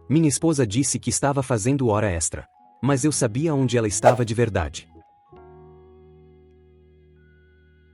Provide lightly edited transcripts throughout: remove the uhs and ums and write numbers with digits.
Minha esposa disse que estava fazendo hora extra. Mas eu sabia onde ela estava de verdade.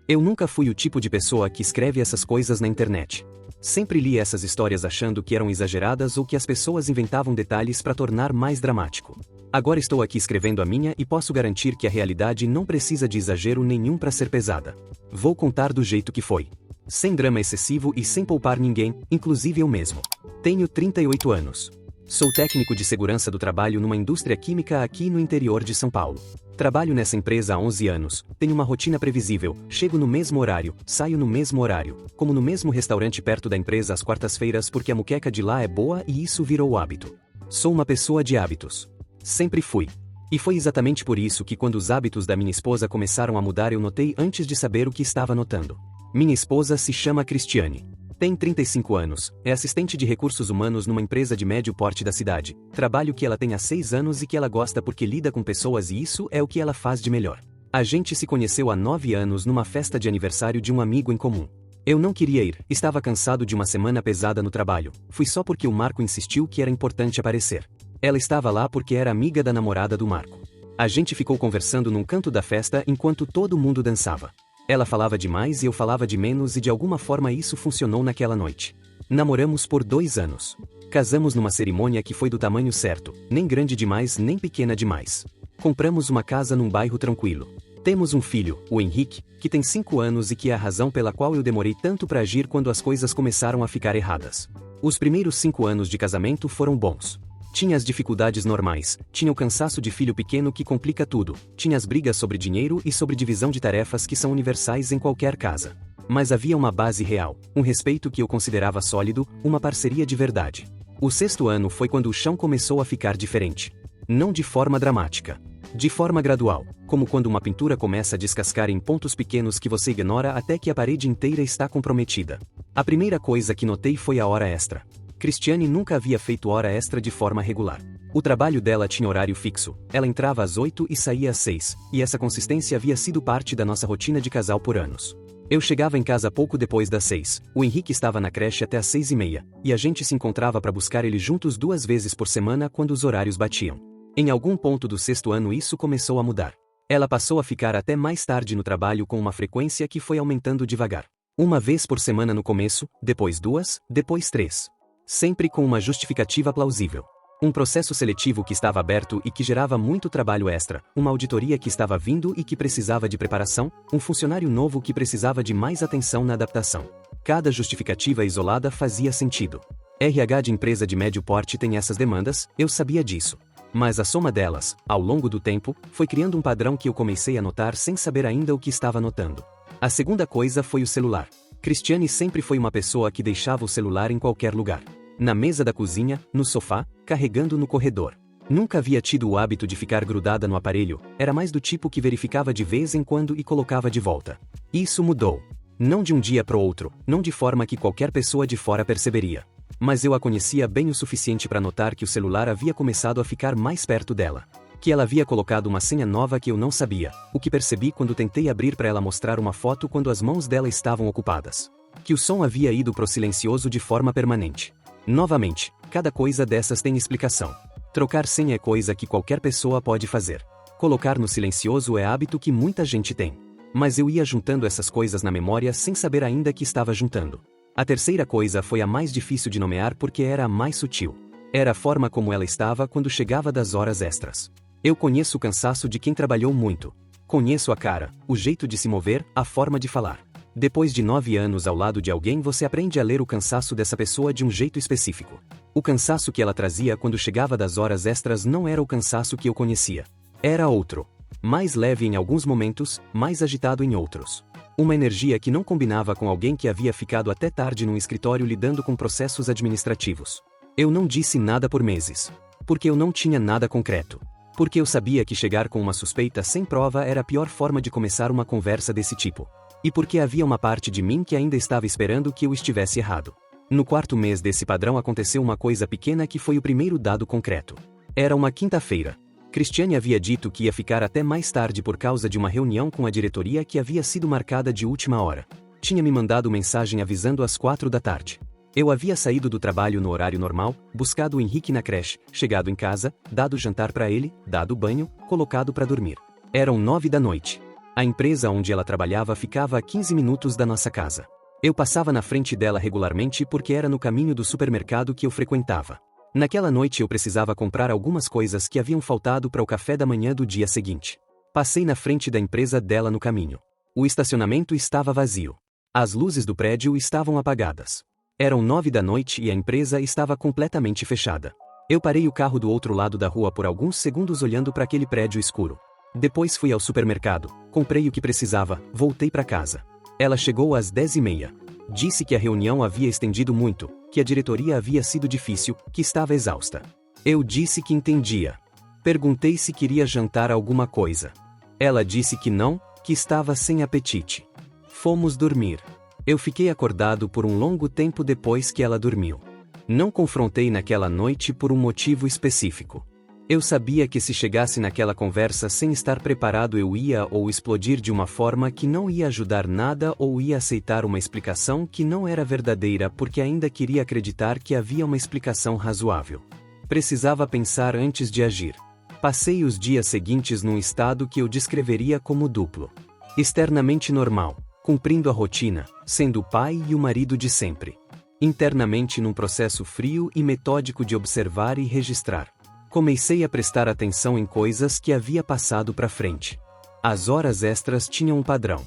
Eu nunca fui o tipo de pessoa que escreve essas coisas na internet. Sempre li essas histórias achando que eram exageradas ou que as pessoas inventavam detalhes para tornar mais dramático. Agora estou aqui escrevendo a minha e posso garantir que a realidade não precisa de exagero nenhum para ser pesada. Vou contar do jeito que foi. Sem drama excessivo e sem poupar ninguém, inclusive eu mesmo. Tenho 38 anos. Sou técnico de segurança do trabalho numa indústria química aqui no interior de São Paulo. Trabalho nessa empresa há 11 anos, tenho uma rotina previsível, chego no mesmo horário, saio no mesmo horário, como no mesmo restaurante perto da empresa às quartas-feiras porque a muqueca de lá é boa e isso virou hábito. Sou uma pessoa de hábitos. Sempre fui. E foi exatamente por isso que quando os hábitos da minha esposa começaram a mudar eu notei antes de saber o que estava notando. Minha esposa se chama Cristiane. Tem 35 anos, é assistente de recursos humanos numa empresa de médio porte da cidade, trabalho que ela tem há 6 anos e que ela gosta porque lida com pessoas e isso é o que ela faz de melhor. A gente se conheceu há 9 anos numa festa de aniversário de um amigo em comum. Eu não queria ir, estava cansado de uma semana pesada no trabalho, fui só porque o Marco insistiu que era importante aparecer. Ela estava lá porque era amiga da namorada do Marco. A gente ficou conversando num canto da festa enquanto todo mundo dançava. Ela falava demais e eu falava de menos e de alguma forma isso funcionou naquela noite. Namoramos por 2 anos. Casamos numa cerimônia que foi do tamanho certo, nem grande demais nem pequena demais. Compramos uma casa num bairro tranquilo. Temos um filho, o Henrique, que tem 5 anos e que é a razão pela qual eu demorei tanto para agir quando as coisas começaram a ficar erradas. Os primeiros 5 anos de casamento foram bons. Tinha as dificuldades normais, tinha o cansaço de filho pequeno que complica tudo, tinha as brigas sobre dinheiro e sobre divisão de tarefas que são universais em qualquer casa. Mas havia uma base real, um respeito que eu considerava sólido, uma parceria de verdade. O 6º ano foi quando o chão começou a ficar diferente. Não de forma dramática. De forma gradual, como quando uma pintura começa a descascar em pontos pequenos que você ignora até que a parede inteira está comprometida. A primeira coisa que notei foi a hora extra. Cristiane nunca havia feito hora extra de forma regular. O trabalho dela tinha horário fixo, ela entrava às 8 e saía às 6, e essa consistência havia sido parte da nossa rotina de casal por anos. Eu chegava em casa pouco depois das 6, o Henrique estava na creche até às 6:30, e a gente se encontrava para buscar ele juntos 2 vezes por semana quando os horários batiam. Em algum ponto do 6º ano isso começou a mudar. Ela passou a ficar até mais tarde no trabalho com uma frequência que foi aumentando devagar. 1 vez por semana no começo, depois 2, depois 3. Sempre com uma justificativa plausível. Um processo seletivo que estava aberto e que gerava muito trabalho extra, uma auditoria que estava vindo e que precisava de preparação, um funcionário novo que precisava de mais atenção na adaptação. Cada justificativa isolada fazia sentido. RH de empresa de médio porte tem essas demandas, eu sabia disso. Mas a soma delas, ao longo do tempo, foi criando um padrão que eu comecei a notar sem saber ainda o que estava notando. A segunda coisa foi o celular. Cristiane sempre foi uma pessoa que deixava o celular em qualquer lugar. Na mesa da cozinha, no sofá, carregando no corredor. Nunca havia tido o hábito de ficar grudada no aparelho, era mais do tipo que verificava de vez em quando e colocava de volta. Isso mudou. Não de um dia para o outro, não de forma que qualquer pessoa de fora perceberia. Mas eu a conhecia bem o suficiente para notar que o celular havia começado a ficar mais perto dela. Que ela havia colocado uma senha nova que eu não sabia, o que percebi quando tentei abrir para ela mostrar uma foto quando as mãos dela estavam ocupadas. Que o som havia ido pro silencioso de forma permanente. Novamente, cada coisa dessas tem explicação. Trocar senha é coisa que qualquer pessoa pode fazer. Colocar no silencioso é hábito que muita gente tem. Mas eu ia juntando essas coisas na memória sem saber ainda que estava juntando. A terceira coisa foi a mais difícil de nomear porque era a mais sutil. Era a forma como ela estava quando chegava das horas extras. Eu conheço o cansaço de quem trabalhou muito. Conheço a cara, o jeito de se mover, a forma de falar. Depois de 9 anos ao lado de alguém você aprende a ler o cansaço dessa pessoa de um jeito específico. O cansaço que ela trazia quando chegava das horas extras não era o cansaço que eu conhecia. Era outro. Mais leve em alguns momentos, mais agitado em outros. Uma energia que não combinava com alguém que havia ficado até tarde num escritório lidando com processos administrativos. Eu não disse nada por meses. Porque eu não tinha nada concreto. Porque eu sabia que chegar com uma suspeita sem prova era a pior forma de começar uma conversa desse tipo. E porque havia uma parte de mim que ainda estava esperando que eu estivesse errado. No 4º mês desse padrão aconteceu uma coisa pequena que foi o primeiro dado concreto. Era uma quinta-feira. Cristiane havia dito que ia ficar até mais tarde por causa de uma reunião com a diretoria que havia sido marcada de última hora. Tinha me mandado mensagem avisando às 4 da tarde. Eu havia saído do trabalho no horário normal, buscado o Henrique na creche, chegado em casa, dado jantar para ele, dado banho, colocado para dormir. Eram 9 da noite. A empresa onde ela trabalhava ficava a 15 minutos da nossa casa. Eu passava na frente dela regularmente porque era no caminho do supermercado que eu frequentava. Naquela noite eu precisava comprar algumas coisas que haviam faltado para o café da manhã do dia seguinte. Passei na frente da empresa dela no caminho. O estacionamento estava vazio. As luzes do prédio estavam apagadas. Eram 9 da noite e a empresa estava completamente fechada. Eu parei o carro do outro lado da rua por alguns segundos olhando para aquele prédio escuro. Depois fui ao supermercado, comprei o que precisava, voltei para casa. Ela chegou às 10h30. Disse que a reunião havia estendido muito, que a diretoria havia sido difícil, que estava exausta. Eu disse que entendia. Perguntei se queria jantar alguma coisa. Ela disse que não, que estava sem apetite. Fomos dormir. Eu fiquei acordado por um longo tempo depois que ela dormiu. Não confrontei naquela noite por um motivo específico. Eu sabia que se chegasse naquela conversa sem estar preparado eu ia ou explodir de uma forma que não ia ajudar nada ou ia aceitar uma explicação que não era verdadeira porque ainda queria acreditar que havia uma explicação razoável. Precisava pensar antes de agir. Passei os dias seguintes num estado que eu descreveria como duplo. Externamente normal, cumprindo a rotina, sendo o pai e o marido de sempre. Internamente num processo frio e metódico de observar e registrar. Comecei a prestar atenção em coisas que havia passado para frente. As horas extras tinham um padrão.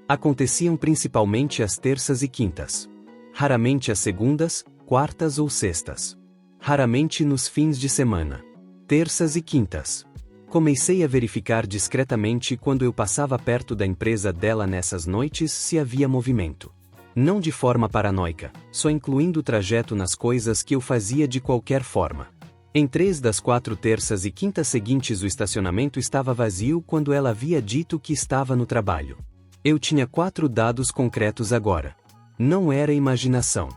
Aconteciam principalmente às terças e quintas. Raramente às segundas, quartas ou sextas. Raramente nos fins de semana. Terças e quintas. Comecei a verificar discretamente quando eu passava perto da empresa dela nessas noites se havia movimento. Não de forma paranoica, só incluindo o trajeto nas coisas que eu fazia de qualquer forma. Em 3 das 4 terças e quintas seguintes o estacionamento estava vazio quando ela havia dito que estava no trabalho. Eu tinha 4 dados concretos agora. Não era imaginação.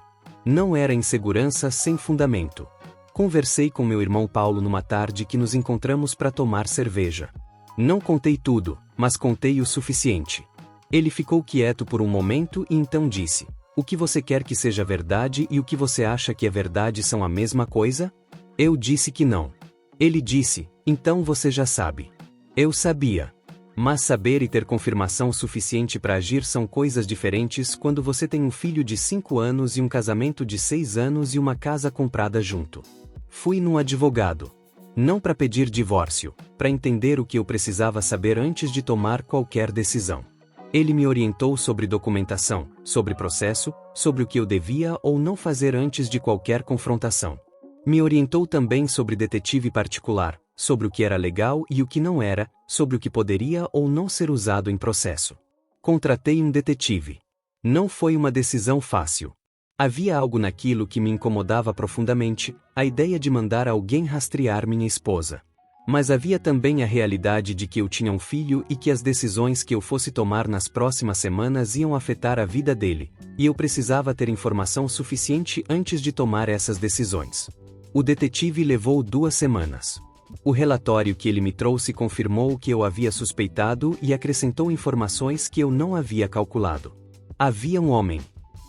Não era insegurança sem fundamento. Conversei com meu irmão Paulo numa tarde que nos encontramos para tomar cerveja. Não contei tudo, mas contei o suficiente. Ele ficou quieto por um momento e então disse: "O que você quer que seja verdade e o que você acha que é verdade são a mesma coisa?" Eu disse que não. Ele disse: "Então você já sabe." Eu sabia. Mas saber e ter confirmação suficiente para agir são coisas diferentes quando você tem um filho de 5 anos e um casamento de 6 anos e uma casa comprada junto. Fui num advogado. Não para pedir divórcio, para entender o que eu precisava saber antes de tomar qualquer decisão. Ele me orientou sobre documentação, sobre processo, sobre o que eu devia ou não fazer antes de qualquer confrontação. Me orientou também sobre detetive particular, sobre o que era legal e o que não era, sobre o que poderia ou não ser usado em processo. Contratei um detetive. Não foi uma decisão fácil. Havia algo naquilo que me incomodava profundamente, a ideia de mandar alguém rastrear minha esposa. Mas havia também a realidade de que eu tinha um filho e que as decisões que eu fosse tomar nas próximas semanas iam afetar a vida dele, e eu precisava ter informação suficiente antes de tomar essas decisões. O detetive levou 2 semanas. O relatório que ele me trouxe confirmou o que eu havia suspeitado e acrescentou informações que eu não havia calculado. Havia um homem,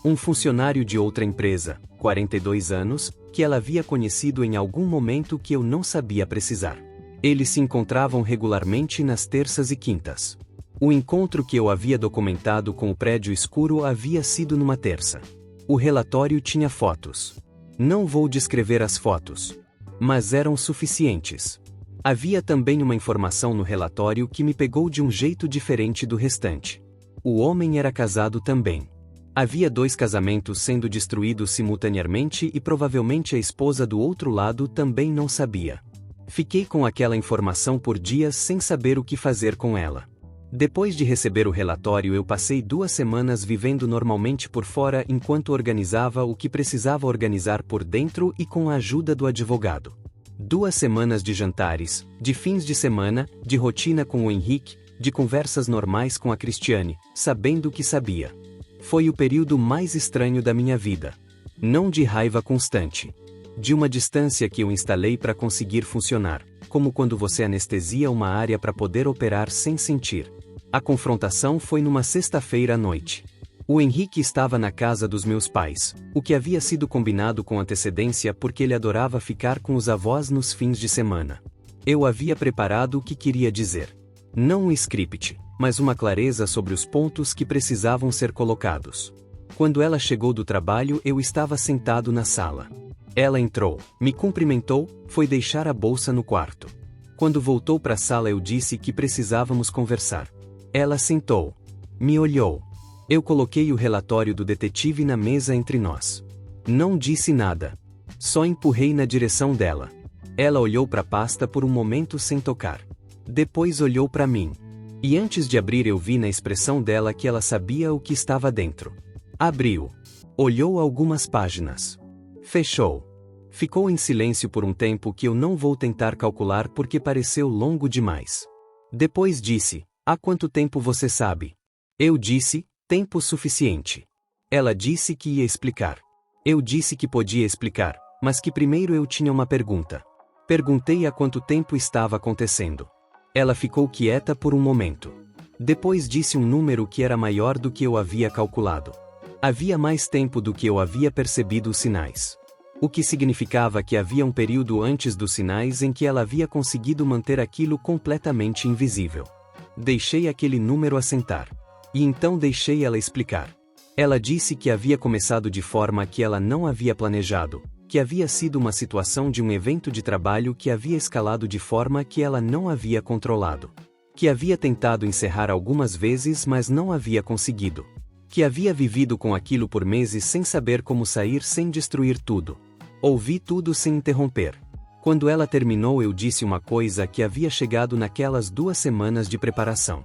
um funcionário de outra empresa, 42 anos, que ela havia conhecido em algum momento que eu não sabia precisar. Eles se encontravam regularmente nas terças e quintas. O encontro que eu havia documentado com o prédio escuro havia sido numa terça. O relatório tinha fotos. Não vou descrever as fotos. Mas eram suficientes. Havia também uma informação no relatório que me pegou de um jeito diferente do restante. O homem era casado também. Havia 2 casamentos sendo destruídos simultaneamente e provavelmente a esposa do outro lado também não sabia. Fiquei com aquela informação por dias sem saber o que fazer com ela. Depois de receber o relatório eu passei 2 semanas vivendo normalmente por fora enquanto organizava o que precisava organizar por dentro e com a ajuda do advogado. 2 semanas de jantares, de fins de semana, de rotina com o Henrique, de conversas normais com a Cristiane, sabendo o que sabia. Foi o período mais estranho da minha vida. Não de raiva constante. De uma distância que eu instalei para conseguir funcionar, como quando você anestesia uma área para poder operar sem sentir. A confrontação foi numa sexta-feira à noite. O Henrique estava na casa dos meus pais, o que havia sido combinado com antecedência porque ele adorava ficar com os avós nos fins de semana. Eu havia preparado o que queria dizer. Não um script, mas uma clareza sobre os pontos que precisavam ser colocados. Quando ela chegou do trabalho, eu estava sentado na sala. Ela entrou, me cumprimentou, foi deixar a bolsa no quarto. Quando voltou para a sala, eu disse que precisávamos conversar. Ela sentou. Me olhou. Eu coloquei o relatório do detetive na mesa entre nós. Não disse nada. Só empurrei na direção dela. Ela olhou para a pasta por um momento sem tocar. Depois olhou para mim. E antes de abrir, eu vi na expressão dela que ela sabia o que estava dentro. Abriu. Olhou algumas páginas. Fechou. Ficou em silêncio por um tempo que eu não vou tentar calcular porque pareceu longo demais. Depois disse: há quanto tempo você sabe? Eu disse: tempo suficiente. Ela disse que ia explicar. Eu disse que podia explicar, mas que primeiro eu tinha uma pergunta. Perguntei há quanto tempo estava acontecendo. Ela ficou quieta por um momento. Depois disse um número que era maior do que eu havia calculado. Havia mais tempo do que eu havia percebido os sinais. O que significava que havia um período antes dos sinais em que ela havia conseguido manter aquilo completamente invisível. Deixei aquele número assentar. E então deixei ela explicar. Ela disse que havia começado de forma que ela não havia planejado, que havia sido uma situação de um evento de trabalho que havia escalado de forma que ela não havia controlado. Que havia tentado encerrar algumas vezes, mas não havia conseguido. Que havia vivido com aquilo por meses sem saber como sair sem destruir tudo. Ouvi tudo sem interromper. Quando ela terminou, eu disse uma coisa que havia chegado naquelas 2 semanas de preparação.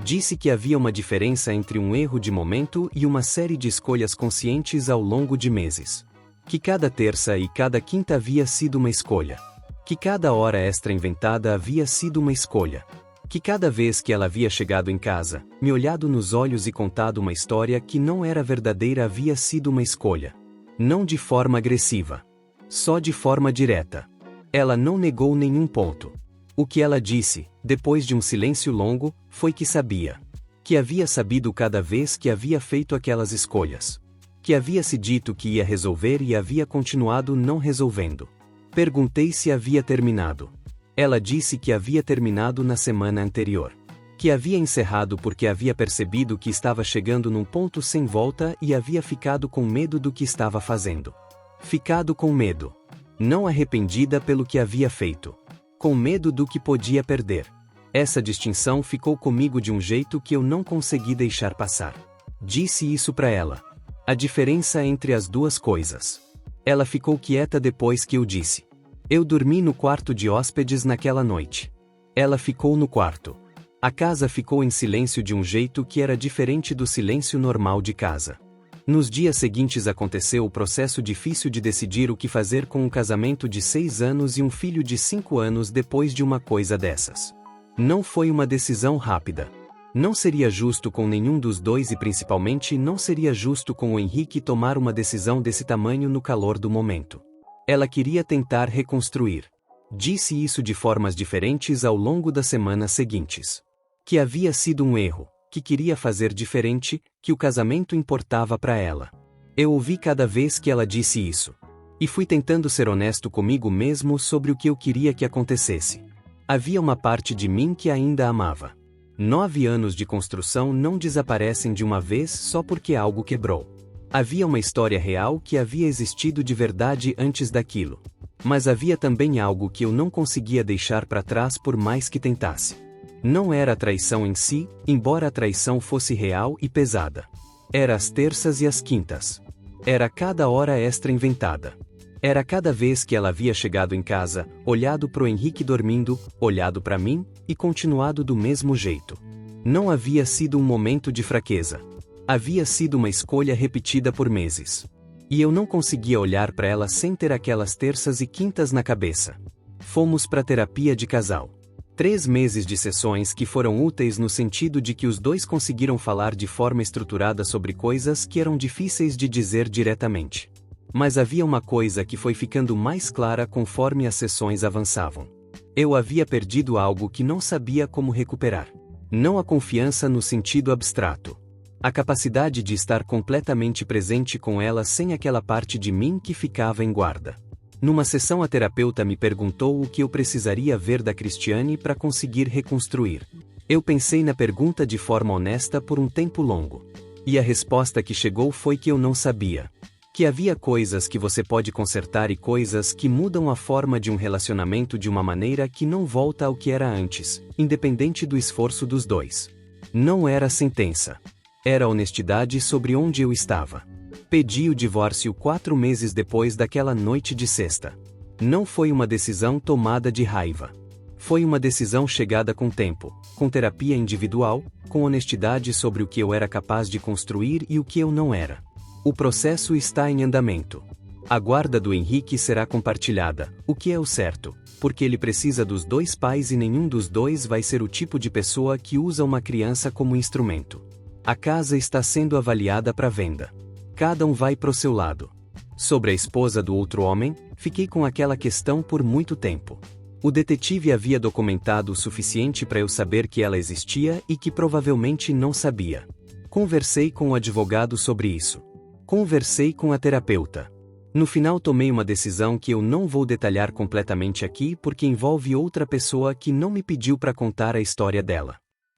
Disse que havia uma diferença entre um erro de momento e uma série de escolhas conscientes ao longo de meses. Que cada terça e cada quinta havia sido uma escolha. Que cada hora extra inventada havia sido uma escolha. Que cada vez que ela havia chegado em casa, me olhado nos olhos e contado uma história que não era verdadeira havia sido uma escolha. Não de forma agressiva. Só de forma direta. Ela não negou nenhum ponto. O que ela disse, depois de um silêncio longo, foi que sabia. Que havia sabido cada vez que havia feito aquelas escolhas. Que havia se dito que ia resolver e havia continuado não resolvendo. Perguntei se havia terminado. Ela disse que havia terminado na semana anterior. Que havia encerrado porque havia percebido que estava chegando num ponto sem volta e havia ficado com medo do que estava fazendo. Ficado com medo. Não arrependida pelo que havia feito. Com medo do que podia perder. Essa distinção ficou comigo de um jeito que eu não consegui deixar passar. Disse isso para ela. A diferença entre as duas coisas. Ela ficou quieta depois que eu disse. Eu dormi no quarto de hóspedes naquela noite. Ela ficou no quarto. A casa ficou em silêncio de um jeito que era diferente do silêncio normal de casa. Nos dias seguintes aconteceu o processo difícil de decidir o que fazer com um casamento de 6 anos e um filho de 5 anos depois de uma coisa dessas. Não foi uma decisão rápida. Não seria justo com nenhum dos dois e principalmente não seria justo com o Henrique tomar uma decisão desse tamanho no calor do momento. Ela queria tentar reconstruir. Disse isso de formas diferentes ao longo das semanas seguintes. Que havia sido um erro. Que queria fazer diferente, que o casamento importava para ela. Eu ouvi cada vez que ela disse isso. E fui tentando ser honesto comigo mesmo sobre o que eu queria que acontecesse. Havia uma parte de mim que ainda amava. 9 anos de construção não desaparecem de uma vez só porque algo quebrou. Havia uma história real que havia existido de verdade antes daquilo. Mas havia também algo que eu não conseguia deixar para trás por mais que tentasse. Não era a traição em si, embora a traição fosse real e pesada. Era as terças e as quintas. Era cada hora extra inventada. Era cada vez que ela havia chegado em casa, olhado pro Henrique dormindo, olhado para mim, e continuado do mesmo jeito. Não havia sido um momento de fraqueza. Havia sido uma escolha repetida por meses. E eu não conseguia olhar para ela sem ter aquelas terças e quintas na cabeça. Fomos para terapia de casal. 3 meses de sessões que foram úteis no sentido de que os dois conseguiram falar de forma estruturada sobre coisas que eram difíceis de dizer diretamente. Mas havia uma coisa que foi ficando mais clara conforme as sessões avançavam. Eu havia perdido algo que não sabia como recuperar. Não a confiança no sentido abstrato. A capacidade de estar completamente presente com ela sem aquela parte de mim que ficava em guarda. Numa sessão, a terapeuta me perguntou o que eu precisaria ver da Cristiane para conseguir reconstruir. Eu pensei na pergunta de forma honesta por um tempo longo. E a resposta que chegou foi que eu não sabia. Que havia coisas que você pode consertar e coisas que mudam a forma de um relacionamento de uma maneira que não volta ao que era antes, independente do esforço dos dois. Não era sentença. Era honestidade sobre onde eu estava. Pedi o divórcio 4 meses depois daquela noite de sexta. Não foi uma decisão tomada de raiva. Foi uma decisão chegada com tempo, com terapia individual, com honestidade sobre o que eu era capaz de construir e o que eu não era. O processo está em andamento. A guarda do Henrique será compartilhada, o que é o certo, porque ele precisa dos 2 pais e nenhum dos 2 vai ser o tipo de pessoa que usa uma criança como instrumento. A casa está sendo avaliada para venda. Cada um vai pro seu lado. Sobre a esposa do outro homem, fiquei com aquela questão por muito tempo. O detetive havia documentado o suficiente para eu saber que ela existia e que provavelmente não sabia. Conversei com o advogado sobre isso. Conversei com a terapeuta. No final, tomei uma decisão que eu não vou detalhar completamente aqui porque envolve outra pessoa que não me pediu para contar a história dela.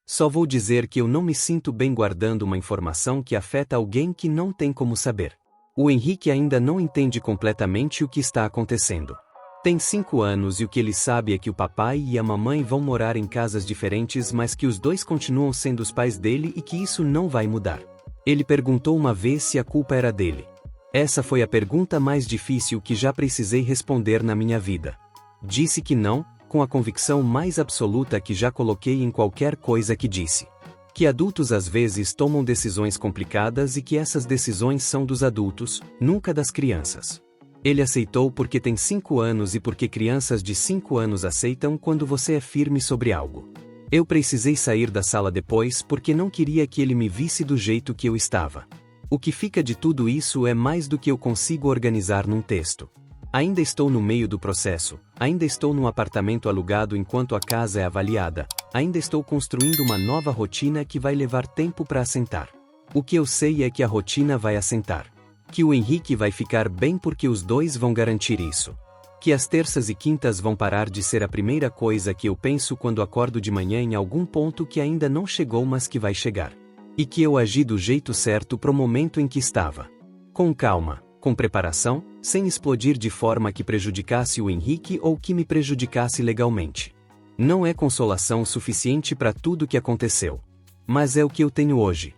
Só vou dizer que eu não me sinto bem guardando uma informação que afeta alguém que não tem como saber. O Henrique ainda não entende completamente o que está acontecendo. Tem 5 anos e o que ele sabe é que o papai e a mamãe vão morar em casas diferentes, mas que os 2 continuam sendo os pais dele e que isso não vai mudar. Ele perguntou uma vez se a culpa era dele. Essa foi a pergunta mais difícil que já precisei responder na minha vida. Disse que não, com a convicção mais absoluta que já coloquei em qualquer coisa que disse. Que adultos às vezes tomam decisões complicadas e que essas decisões são dos adultos, nunca das crianças. Ele aceitou porque tem 5 anos e porque crianças de 5 anos aceitam quando você é firme sobre algo. Eu precisei sair da sala depois porque não queria que ele me visse do jeito que eu estava. O que fica de tudo isso é mais do que eu consigo organizar num texto. Ainda estou no meio do processo, ainda estou num apartamento alugado enquanto a casa é avaliada, ainda estou construindo uma nova rotina que vai levar tempo para assentar. O que eu sei é que a rotina vai assentar. Que o Henrique vai ficar bem porque os 2 vão garantir isso. Que as terças e quintas vão parar de ser a primeira coisa que eu penso quando acordo de manhã em algum ponto que ainda não chegou mas que vai chegar. E que eu agi do jeito certo pro momento em que estava. Com calma, com preparação, sem explodir de forma que prejudicasse o Henrique ou que me prejudicasse legalmente. Não é consolação suficiente para tudo que aconteceu. Mas é o que eu tenho hoje.